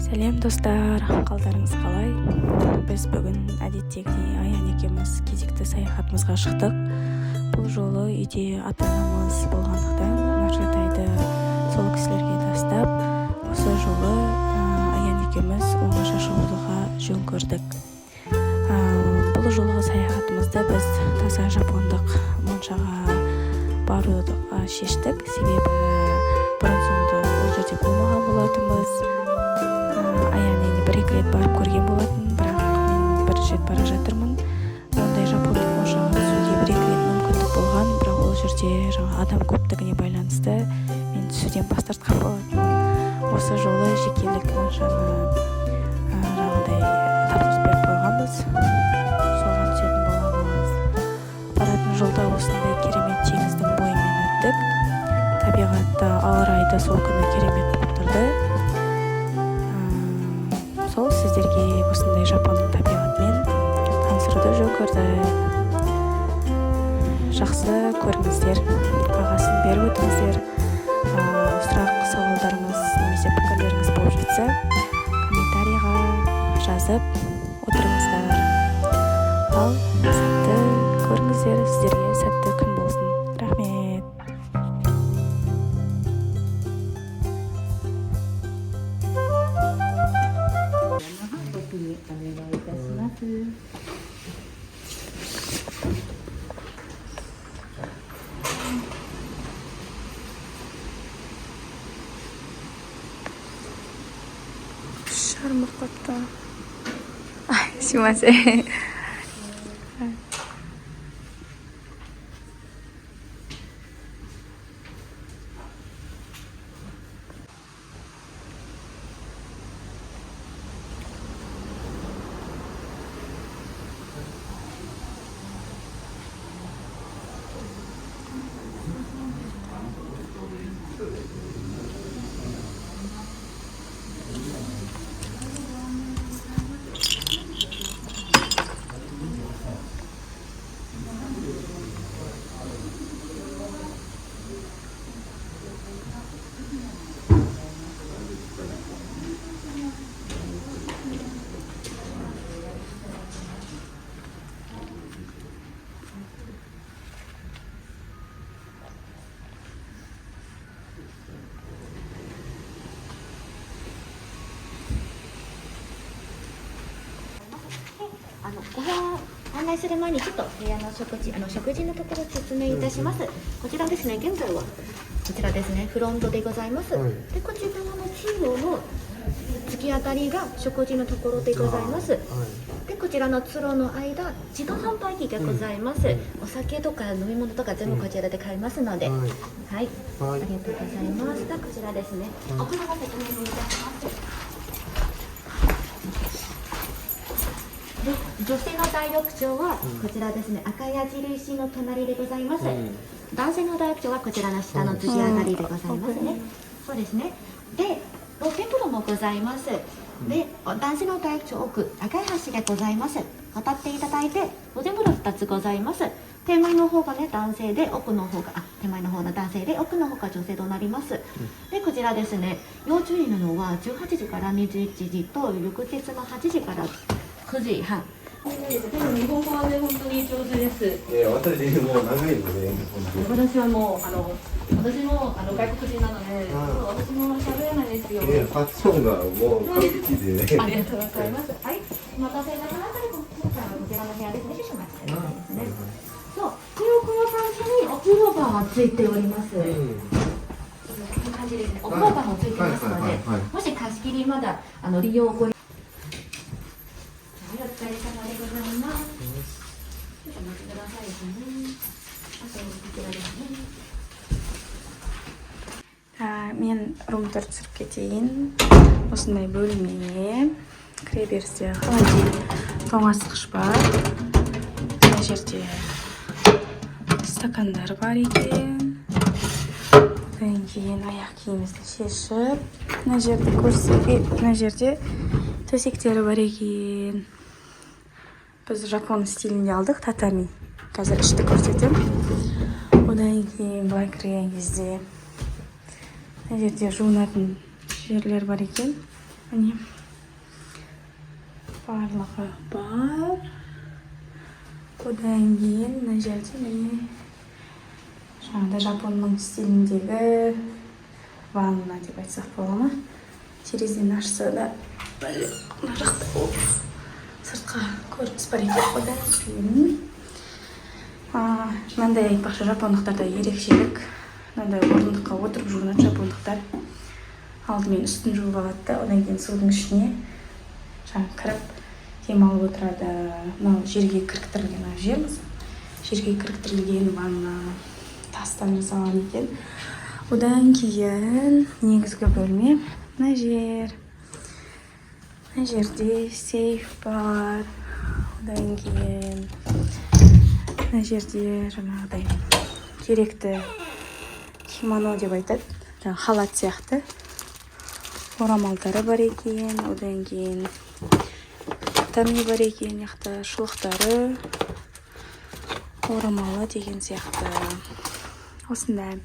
Сәлем достар, қалдарыңыз қалай? Біз бүгін әдеттегідей Аян екеуміз кезекті саяхатымызға шықтық. Бұл жолы үйде ата-анамыз болғандықтан Нұржатайды сол кісілерге тастап, осы жолы Аян екеуміз оңаша шығуға жөн көрдік. Бұл жолғы саяхатымызды біз таза жапондық моншаға баруға шештік. Себебі бұрын-соңды ол жерде болмаған болатынбыз. Аян енді бір-екі рет барып көрген болатын, бірақ мен бірінші рет бара жатырмын. Ондай жапондық моншаға түсуге бір-екі рет мүмкіндік болған, бірақ ол жерде адам көптігіне байланысты мен түсуден бас тартқан болатынмын. Осы жолы жекелік моншаны тапсырыс беріп қойғанбыз. Соған түсетін боламыз. Баратын жолда осындай керемет теңіздің бойымен өттік. Табиғатта ауа райы да сол күні керемет болып тұрды. Сол сіздерге осындай жапонның табиғатымен таныстыруды жөн көрдік. Жақсы көріңіздер, бағасын беріп өтіңіздер. Сұрақ, сауалдарыңыз немесе пікірлеріңіз болып жатса, комментарийға жазып отырыңыздар. Ал сәтті көріңіздер, сіздерге сәтті күн болсын. Рахмет. Шармы қотта. Сいません。お部屋案内する前にちょっと部屋の食事のところ説明いたします。こちらですね、現在はこちらですね、フロントでございます。でこちらの中央の突き当たりが食事のところでございます。でこちらの通路の間、自動販売機がございます。お酒とか飲み物とか全部こちらで買えますので、はい、ありがとうございます。でこちらですね、お風呂の説明をいたします。で女性の大浴場はこちらですね、赤矢印の隣でございます。男性の大浴場はこちらの下の突き上がりでございますね。そうですね。で露天風呂もございます。で男性の大浴場奥、赤い橋がございます。渡っていただいて露天風呂2つございます。手前の方がね男性で、奥の方が手前の方の男性で、奥の方が女性となります。でこちらですね、要注意なのは18時から21時と翌日の8時から9時半。でも日本語はね本当に上手です。私もう長いので、私はもう私も外国人なので、私も喋れないですよ。発音がもう完璧でね。ありがとうございます。はい、お待たせいたしました。こちらの部屋ですね。少々お待ちくださいですね。そう、この感じにお風呂場がついております。こんな感じですね。お風呂場もついてますので、もし貸し切りまだ利用ごお疲れ様でございます。少々お待ちくださいですね。あとこちらですね。Мен румды түсіріп кетейін. Осындай бөлме. Кіре берісте холодильник, тоңазытқыш бар. Мына жерде стакандар бар екен. Одан кейін аяқ киімімізді шешіп, мына жерде мына жерде төсектері бар екен. Біз жапон стилінде алдық, татами. Қазір ішті көрсетем. Одан кейін былай кірген кезде мына жерде жуынатын жерлер бар екен. міне барлығы бар. Одан кейін мына жерде міне жаңағыдай жапонның стиліндегі ванна деп айтсақ бола ма? Терезені ашса да мына жақта сыртқа көрініс бар екен. Одан кейін мынандай айтпақшы жапондықтарда ерекшелік. Мынандай орындыққа отырып жуынады жапондықтар. Алдымен үстін жуып алады да, одан кейін судың ішіне жаңа кіріп демалып отырады. Мынау жерге кіріктірілген жер. Жерге кіріктірілген ванна тастан жасалған екен. Одан кейін негізгі бөлме мына жер. Мына жерде сейф бар. Одан кейін мына жерде жаңағыдай керекті кимоно деп айтады. Жаңа халат сияқты. Орамалдары бар екен. Одан кейін татами бар екен. Яқта шұлықтары, орамалы деген сияқты. Осындай.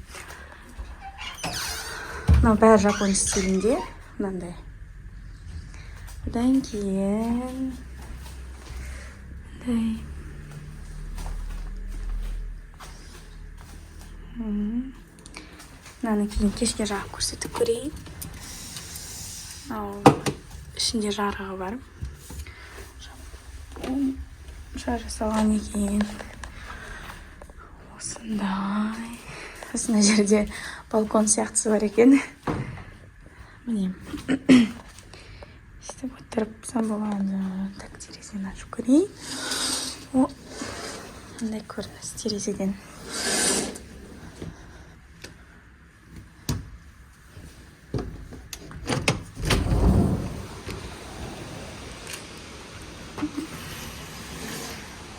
Мынау бәрі жапон стилінде. Мынандай. Одан кейін мындай. Мынаны кейін кешке жағып көрсетіп көрейін. Ішінде жарығы бар. Жар жасалған екен. Осындай. Осындай жерде балкон сияқтысы бар екен. Міне. Істеп отырып болады. Так, терезені ашып көрейін. Мындай көрініс терезеден.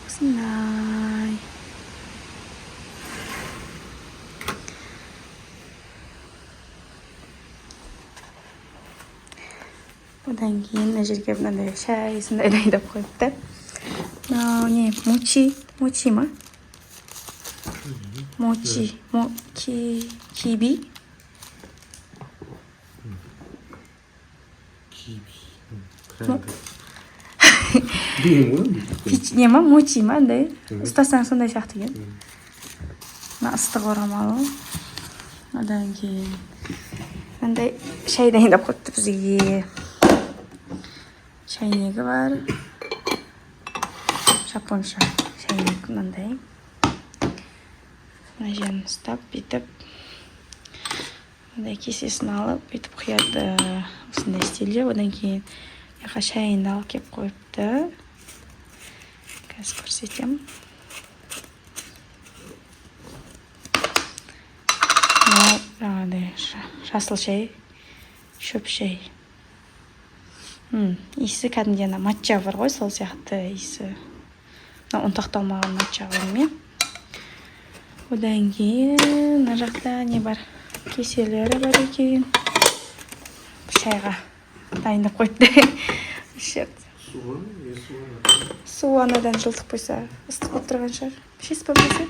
Осындай. Одан кейін мына жерге мынандай шай сондай дайындап қойыпты. Мынау не? Мочи ма? Мочи. Киби? Не ма? Мочи ма? Ұстасаң сондай сияқты екен. Мына ыстық орамалы. Одан кейін мынандай шай дайындап қойыпты бізге. Шайнегі бар. Жапонша шайнек мынандай. Мына жерін ұстап, бүйтіп мындай кесесін алып, бүйтіп құяды осындай стилде. Одан кейін яқа шайын алып кеп қойыпты. Қазір көрсетем. Жасыл шай, шөп шай. Иісі кәдімгі матча бар ғой, сол сияқты иісі. Ұнтақталмаған матча бар. Одан кейін мына жақта не бар? Кеселері бар екен. Шайға дайындап қойды. Су анадан жылтып қойса, ыстық болып тұрған шығар. Шес па білсе?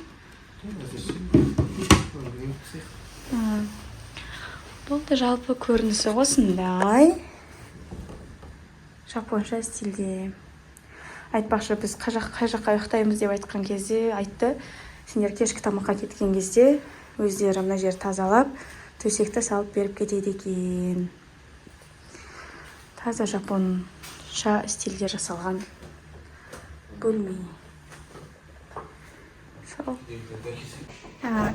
Бұл да жалпы көрінісі осындай. Жапонша стилде. Айтпақшы, біз қай жаққа ұйықтаймыз деп айтқан кезде айтты. Сендер кешкі тамаққа кеткен кезде өздері мына жер тазалап, төсекті салып беріп кетеді екен. Таза жапонша стилде жасалған бөлме.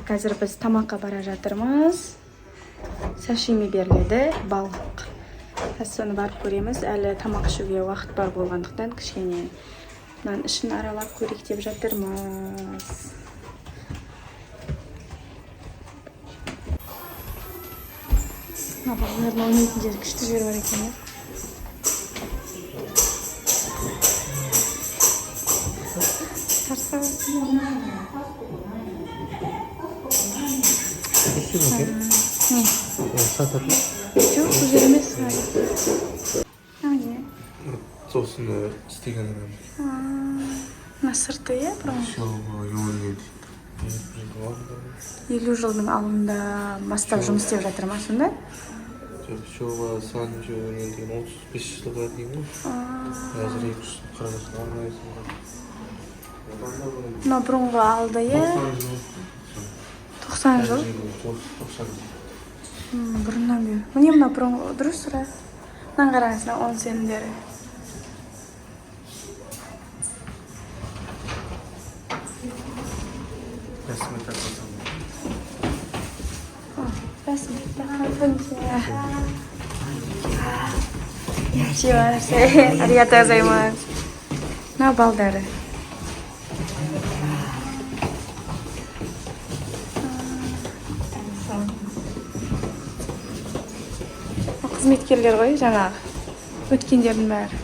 Қазір біз тамаққа бара жатырмыз. Сашими беріледі, балық. Соны барып көреміз. Әлі тамақ ішуге уақыт бар болғандықтан кішкене мынан ішін аралап көрейік деп жатырмыз. Балалардың ойнайтын жер күшті жер бар екен. Жоқ, бұл жер емес. Сосын істеген Мына сырты, е? елу 50 жылдың алдында бастап жұмыс істеп жатыр ма сонда? 昭和30年деген 35 жылға дейін ғой. Қазір 240 алмайсың ғой. Мына бұрынғы алды, иә? 90 жыл. 90 жыл. Бұрыннан бері. Міне мына бұрынғы дұрыс сұра. Мынаны қараңыз, 10 сенімдері. Рәсімет арқасында. Аригато гозаимасу. На балдары. Қызметкерлер ғой, жаңағы. Өткендердің бәрі.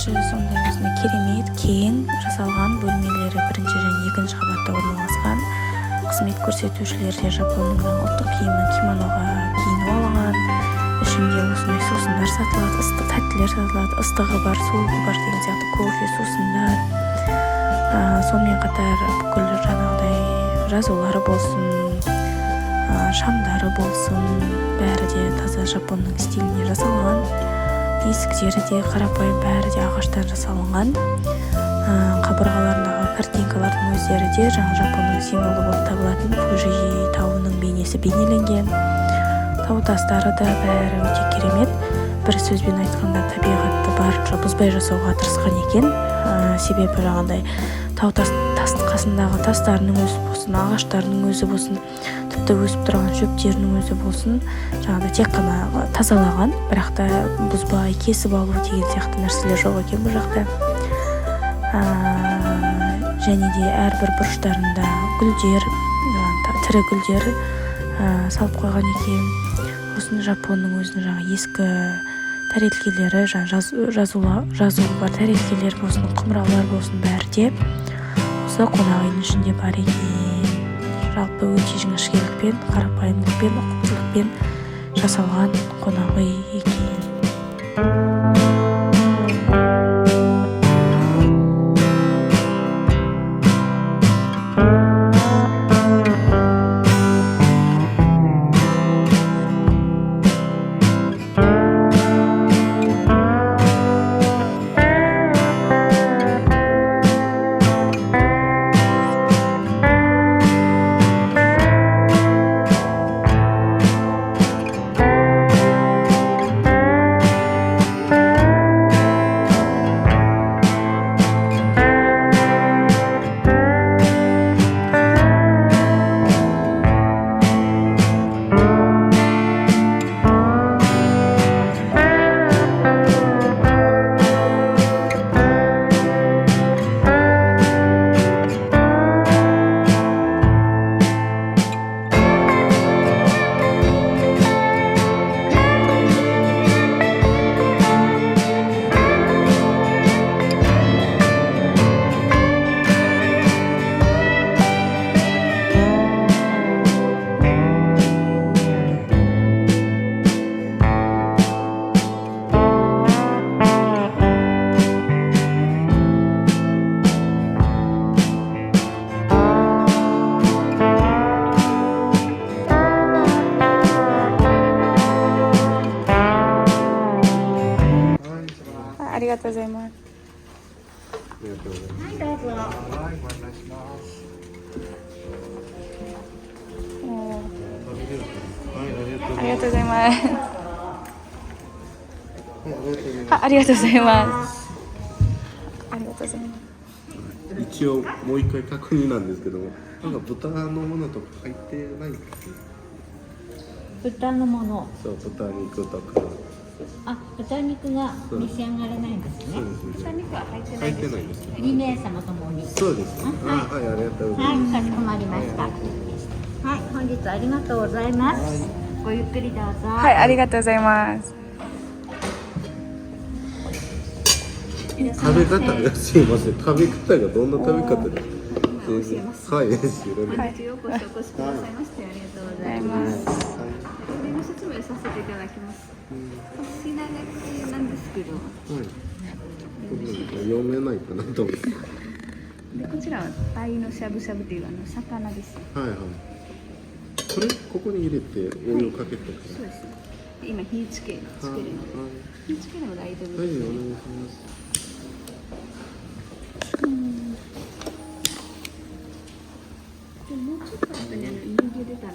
Сондай осындай керемет, кең жасалған бөлмелері бірінші және екінші қабатта орналасқан. Қызмет көрсетушілер де жапонның ұлттық киімін кимоноға киініп алған. Ішінде осындай сусындар сатылады, ыстық тәттілер сатылады, ыстығы бар, суығы бар деген сияқты кофе, сусындар. Сонымен қатар бүкіл жаңағыдай жазулары болсын, шамдары болсын, бәрі де таза жапонның стилінде жасалған. Есіктері де қарапайым, бәрі де ағаштан жасалынған. Қабырғаларындағы картинкалардың өздері де жаңа жапонның символы болып табылатын Фужи тауының бейнесі бейнеленген. Тау тастары да бәрі өте керемет. Бір сөзбен айтқанда табиғатты барынша бұзбай жасауға тырысқан екен. Себебі жаңағыдай тау қасындағы тастарының өзі болсын, ағаштарының өзі болсын, тіпті өсіп тұрған шөптерінің өзі болсын, жаңағыдай тек қана тазалаған, бірақ та бұзбай кесіп алу деген сияқты нәрселер жоқ екен бұл жақта. Және де әрбір бұрыштарында гүлдер, тірі гүлдер салып қойған екен. Осыны жапонның өзінің жаңа ескі тәрелкелері, жазуы бар тәрелкелер болсын, құмыралар болсын, бәрі де осы қонақ үйдің ішінде бар екен. Жалпы өте жіңішкелікпен, қарапайымдылықпен, ұқыптылықпен жасалған қонақ үй екен.ありがとうございます。はい、どうぞ。はい、ご案内します。ありがとうございます。ありがとうございます。ありがとうございます。一応もう一回確認なんですけども、なんか豚のものとか入ってないですか？豚のもの。そう、豚肉とか。あ、豚肉が召し上がれないんですね。豚肉は入ってな入っいです。てないです。 2名様ともに。そうです。はいはい、ありがとうございます。はい、かしこまりました。はい、本日ありがとうございます。ごゆっくりどうぞ。はい、ありがとうございます。食べ方がすいません。食べ方がどんな食べ方ですか？教えます。はい、知らない。本日ようこそお越しくださいましてありがとうございます。メニュー説明させていただきます。お品書きなんですけど。はい。読めないかなと思って。でこちらはタイのしゃぶしゃぶという魚です。はいはい。これここに入れてお湯をかけてから。そうです。今火つけるの。はい火つけるの大丈夫はい、です。お願いします。でもうちょっと後に握れたら、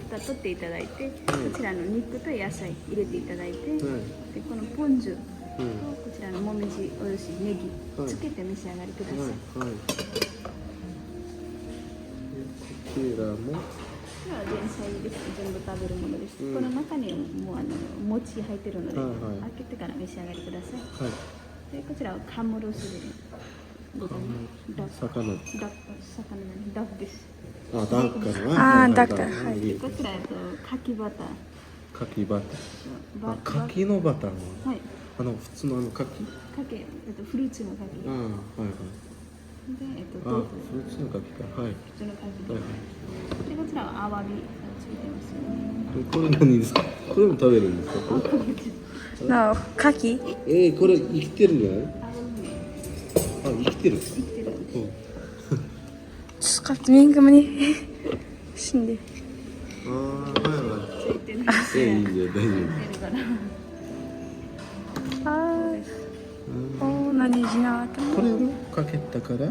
蓋取っていただいて、こちらの肉と野菜入れていただいて、でこのポン酢とこちらのもみじおろしネギつけて召し上がりください。はい。こちらも。これは前菜です。全部食べるものです。この中にも餅入ってるので、開けてから召し上がりください。はい。でこちらはカムロスで魚です。あ、ダッカーな。あ、ダッカー。はい。こちら柿バター。柿バター。あ、柿のバターの。はい。普通の柿。フルーツの柿。あ、はいはい。で豆腐。フルーツの柿か。はい。普通の柿。はい。でこちらはアワビついてますよね。これ何ですか。これも食べるんですか。なあ、柿。これ生きてるんじゃない。あ、生きてる。生きてる。Schat, minke me niet. Şimdi. ああ、はいはい。ついてない。いいじゃん、大丈夫。Oh,何時なって。これをかけたから。バ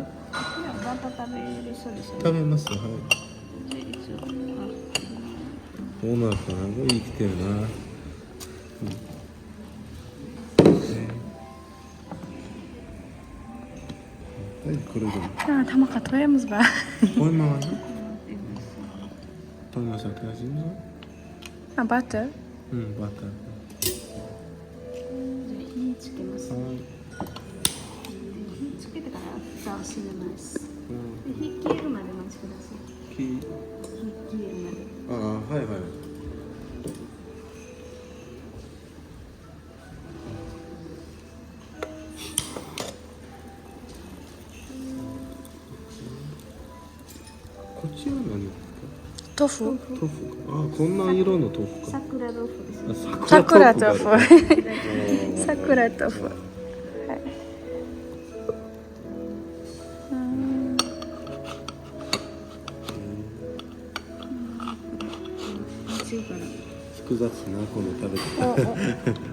タ食べれそうですよね。食べます。はい。で一応どうなるかな。生きてるな。これでも。Ja, het mag het weer, maar. Mooi maar. Dan was het als in zo. Ah, butter. バター。火つけます。はい。火つけてから蓋を閉めます。で火消えるまで待ちください。火消えるまで。ああ、はいはい。こっちは何ですか。豆腐。豆腐か。あ、こんな色の豆腐か。桜豆腐ですね。桜豆腐。桜豆腐。複雑なこの食べ方。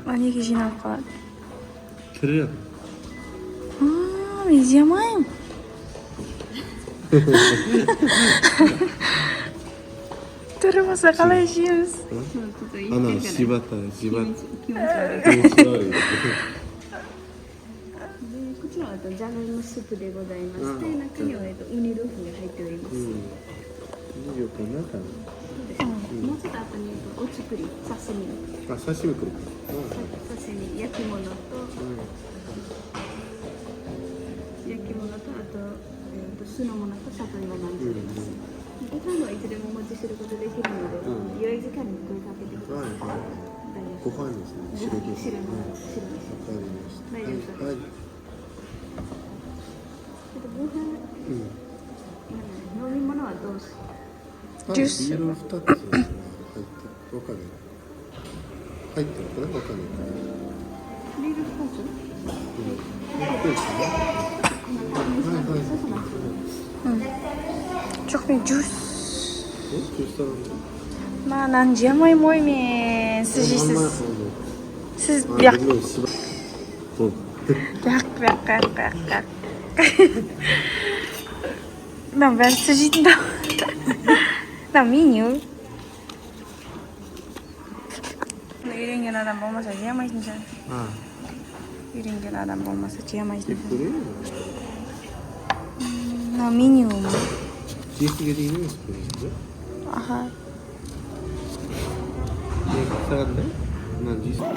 Wanneer je nou gaat? 그래요. Ah, medya mine. Terus sekali James. 시바타. 気持ち悪い。気持ち悪い。でこちらはじゃがいもスープでございまして、中にはウニ豆腐が入っております。いいよかな。もうちょっと後にお作り刺身。あ、刺身来るか。刺身、焼き物と、あと酢の物と里芋なんております。ご飯はいつでもお持ちすることできるので、良い時間に声かけてください。ご飯ですね。白です。白に大丈夫です。大丈夫です。ご飯、飲み物はどうしジュース。ビール2つ入ってる。わかる。入ってるかな、わかんない。ビール2つ？Çok bir juice. Juice Maar nanti mooi mooi me. Siz yak yak. Ben sıcıydım. Ben minyu. Iringin adam olmasa yiyemeyiz mi sen? Iringin adam olmasa yiyemeyiz mi? Na minyu mu? Ciğerli yediğini mi istiyorsun? Aha. Sen de? Ben ciğer.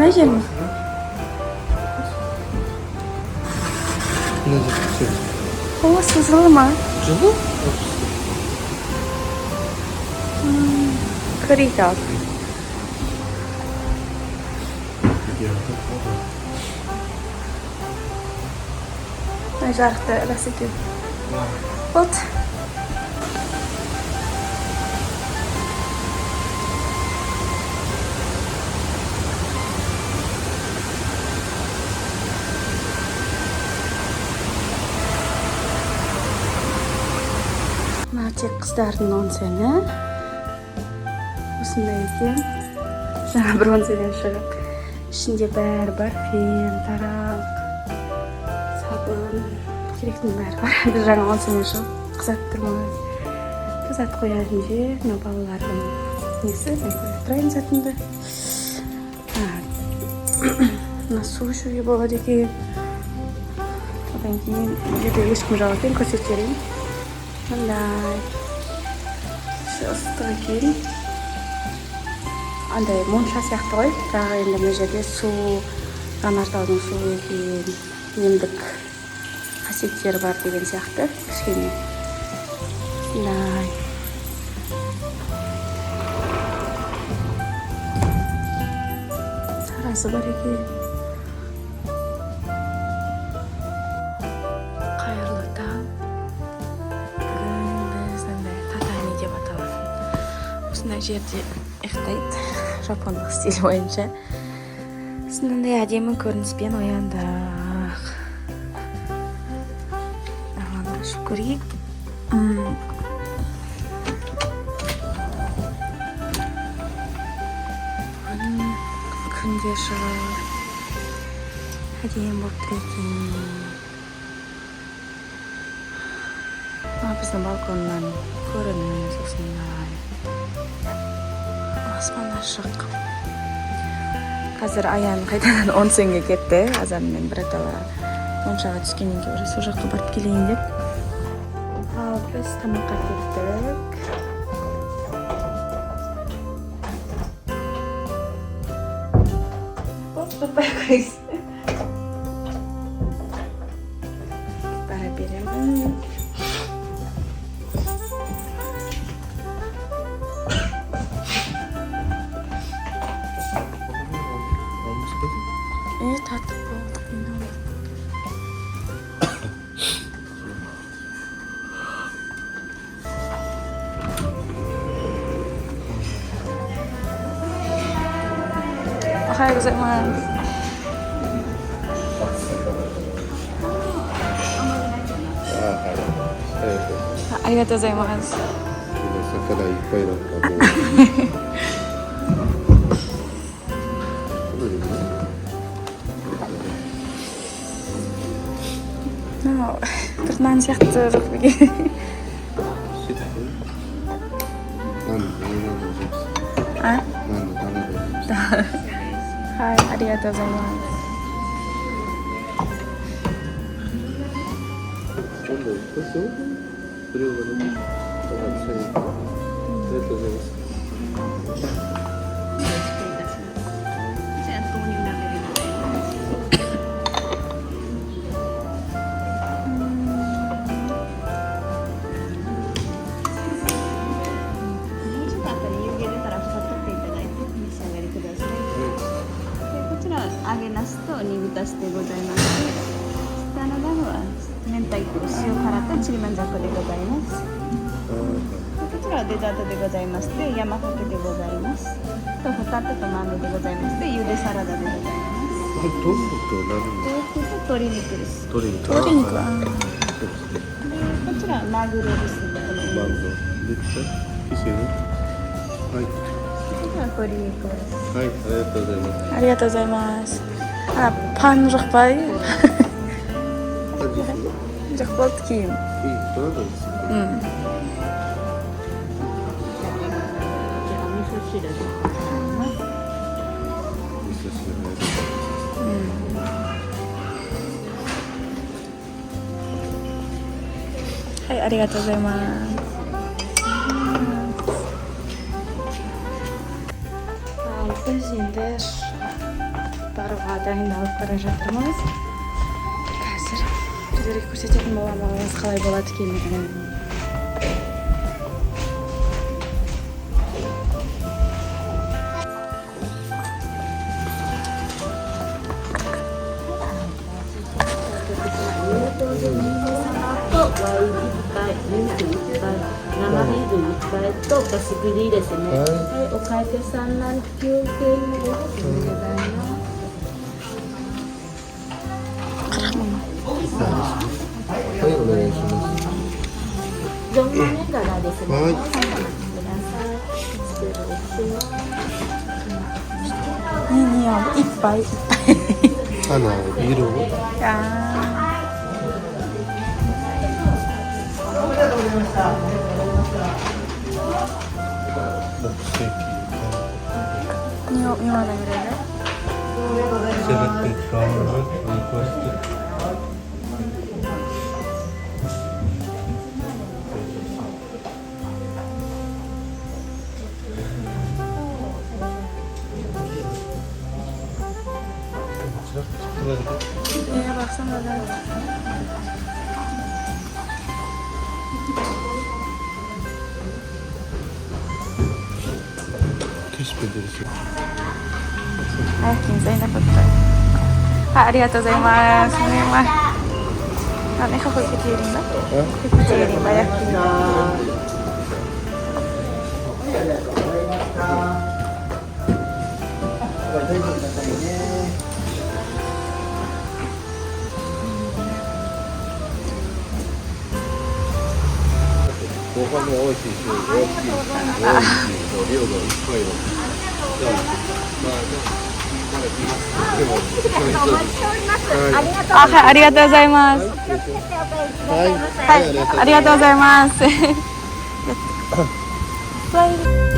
Najin. Ne diyeceksin? Oh, sızılma. Canım? Kırık. Ne jarıktı lasiki. Ot. Nachet qizlarning onseni. Osmonda ekan. Sana bronzedan shirin. Ishinde bari parfüm, taroq, sabun, kerakli bari bor. Biz жаңа onseni shu qizarib turmiz. Kuzatib qo'yadinchi, no bolalarning nesi, men ko'rib turayin zatimda. Na suv shu bo'ladi ekan. Odan keyin juda eshikni javob ekan, ko'rsatib bering. Bunday. Shu ostiga keyin андай монша сияқты ғой, бірақ енді мына жерде су, жанартаудың суы кейін емдік қасиеттері бар деген сияқты кішкене. Мындай. Тарасы бар екен. Қайырлы таң. Бүгін біз андай татами деп аталатын осындай жерде ұйықтайды. Жапондық стиль бойынша. Сондай әдемі көрініспен ояндық. Амандасып көрейік. Күн де шығып әдемі болып тұр екен. Біздің балконнан көрініс осындай. Аспан ашық. Қазір Аян қайтадан онсенге кетті. Азанмен біратала моншаға түскеннен кейін уже сол жаққа барып келейін деп. Ал біз тамаққа кеттік. Тұрпай қойыз. Бара беремін. Tatlı bulduk. Ohayou gozaimasu. Arigatou gozaimasu. 魚いっぱいだったもう。Nou, Fernand zegt terug. Ah? Hai, arigatou gozaimasu. 今度一発よ。それをね、ありがとうございます。揚げなすと煮浸しでございまして、下の段は明太子塩辛とちりめんじゃこでございます。こちらはデザートでございまして、山かけでございます。とホタテと豆でございまして、ゆでサラダでございます。豆腐と何？豆腐と鶏肉です。鶏肉。鶏肉はこちらはマグロですね。マグロ。で、キスね。はい。こちらは鶏肉です。はい、ありがとうございます。 arigatou gozaimasu. Ah, pan жақпай. Жақпалды кейін. いい、どなたですか？味噌汁でございます。味噌汁ありがとうございます。はい、ありがとうございます。9時です。Yo'qolga dayında alıp bara жатырмыз. Қазір сіздерге көрсететін боламыз қалай болады екенін.はい、お願いします。4番目からですね。はい。ください。失礼します。 Ini ya, ipai. 花、色。 Ya. Gimana mereka? Selected from requested. Iya, baksana da. Keşke derisi. Kinzain dapat to. Arigatou gozaimasu. Nanti aku pikirin lah. Pikirin banyak. Oke, arigatou gozaimasu. Hai. Arigatou gozaimasu. Bye.